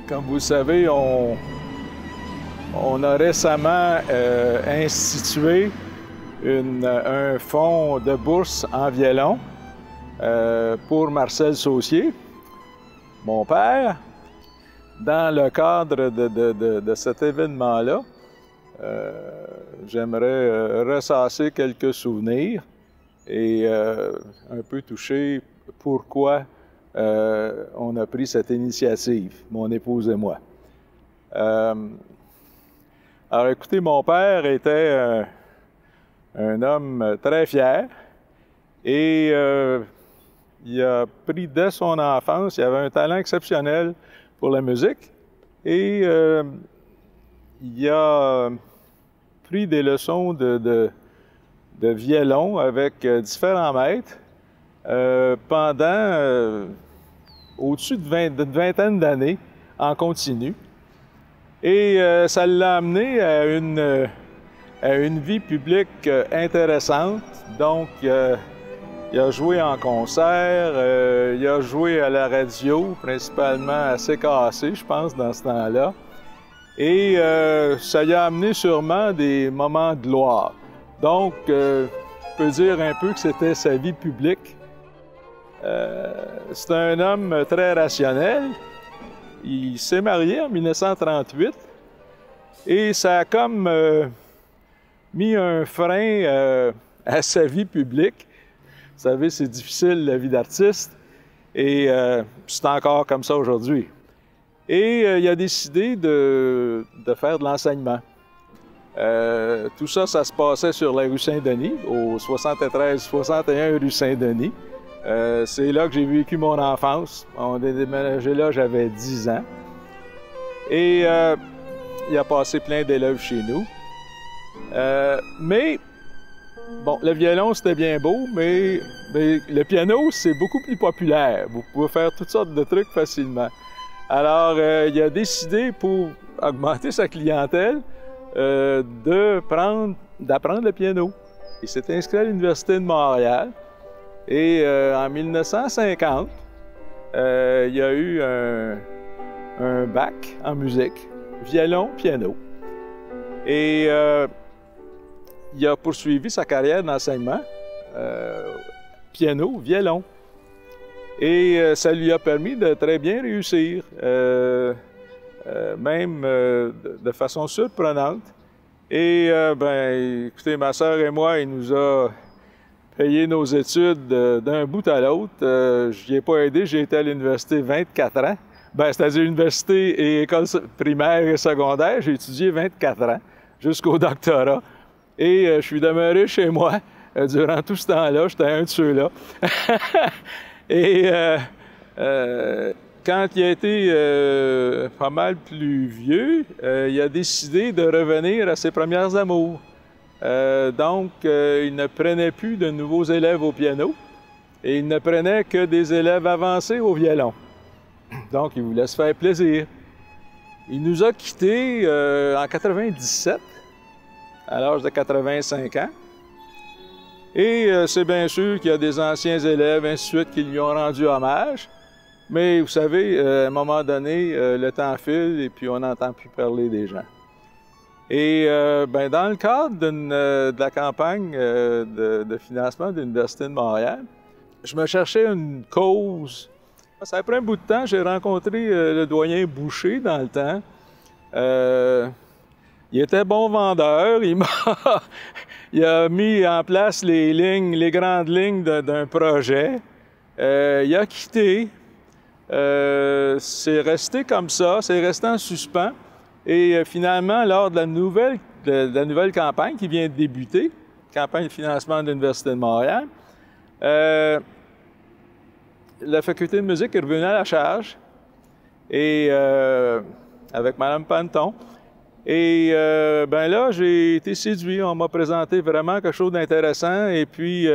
Comme vous le savez, on a récemment institué un fonds de bourse en violon pour Marcel Saucier, mon père. Dans le cadre de cet événement-là, j'aimerais ressasser quelques souvenirs et un peu toucher pourquoi on a pris cette initiative, mon épouse et moi. Alors écoutez, mon père était un homme très fier et il a pris dès son enfance, il avait un talent exceptionnel pour la musique et il a pris des leçons de violon avec différents maîtres pendant au-dessus d'une vingtaine d'années en continu. Et ça l'a amené à une vie publique intéressante. Donc, il a joué en concert, il a joué à la radio, principalement à CKC, je pense, dans ce temps-là. Et ça lui a amené sûrement des moments de gloire. Donc, je peux dire un peu que c'était sa vie publique. C'est un homme très rationnel. Il s'est marié en 1938 et ça a comme mis un frein à sa vie publique. Vous savez, c'est difficile la vie d'artiste et c'est encore comme ça aujourd'hui. Et il a décidé de faire de l'enseignement. Tout ça, ça se passait sur la rue Saint-Denis, au 73-61 rue Saint-Denis. C'est là que j'ai vécu mon enfance. On est déménagé là, j'avais 10 ans. Et il a passé plein d'élèves chez nous. Mais, bon, le violon, c'était bien beau, mais le piano, c'est beaucoup plus populaire. Vous pouvez faire toutes sortes de trucs facilement. Alors, il a décidé, pour augmenter sa clientèle, d'apprendre le piano. Il s'est inscrit à l'Université de Montréal. Et en 1950, il y a eu un bac en musique, violon, piano. Et il a poursuivi sa carrière d'enseignement, piano, violon. Et ça lui a permis de très bien réussir, même de façon surprenante. Et ben, écoutez, ma sœur et moi, il nous a payé nos études d'un bout à l'autre. Je n'y ai pas aidé, j'ai été à l'université 24 ans. Ben, c'est-à-dire université et école primaire et secondaire, j'ai étudié 24 ans jusqu'au doctorat. Et je suis demeuré chez moi durant tout ce temps-là, j'étais un de ceux-là. Et quand il a été pas mal plus vieux, il a décidé de revenir à ses premières amours. Donc, il ne prenait plus de nouveaux élèves au piano et il ne prenait que des élèves avancés au violon. Donc, il voulait se faire plaisir. Il nous a quittés en 97, à l'âge de 85 ans. Et c'est bien sûr qu'il y a des anciens élèves, ainsi de suite, qui lui ont rendu hommage. Mais vous savez, à un moment donné, le temps file et puis on n'entend plus parler des gens. Et ben, dans le cadre de la campagne de financement de l'Université de Montréal, je me cherchais une cause. Ça a pris un bout de temps, j'ai rencontré le doyen Boucher dans le temps. Il était bon vendeur, il a mis en place les grandes lignes d'un projet. Il a quitté, c'est resté comme ça, c'est resté en suspens. Et finalement, lors de la nouvelle campagne qui vient de débuter, campagne de financement de l'Université de Montréal, la faculté de musique est revenue à la charge, et avec Mme Panton. Et ben là, j'ai été séduit. On m'a présenté vraiment quelque chose d'intéressant, et puis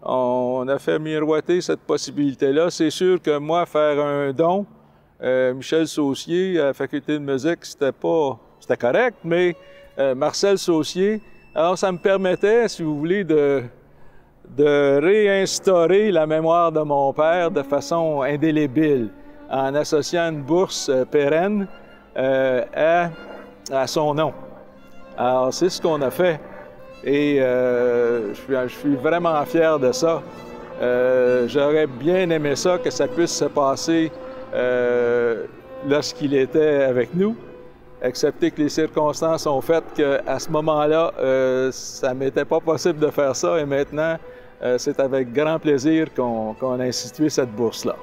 on a fait miroiter cette possibilité-là. C'est sûr que moi, faire un don, Michel Saucier à la faculté de musique, c'était correct, mais Marcel Saucier, alors ça me permettait, si vous voulez, de réinstaurer la mémoire de mon père de façon indélébile, en associant une bourse pérenne à son nom. Alors, c'est ce qu'on a fait et je suis vraiment fier de ça. J'aurais bien aimé ça, que ça puisse se passer lorsqu'il était avec nous, excepté que les circonstances ont fait qu'à ce moment-là, ça ne m'était pas possible de faire ça et maintenant, c'est avec grand plaisir qu'on a institué cette bourse-là.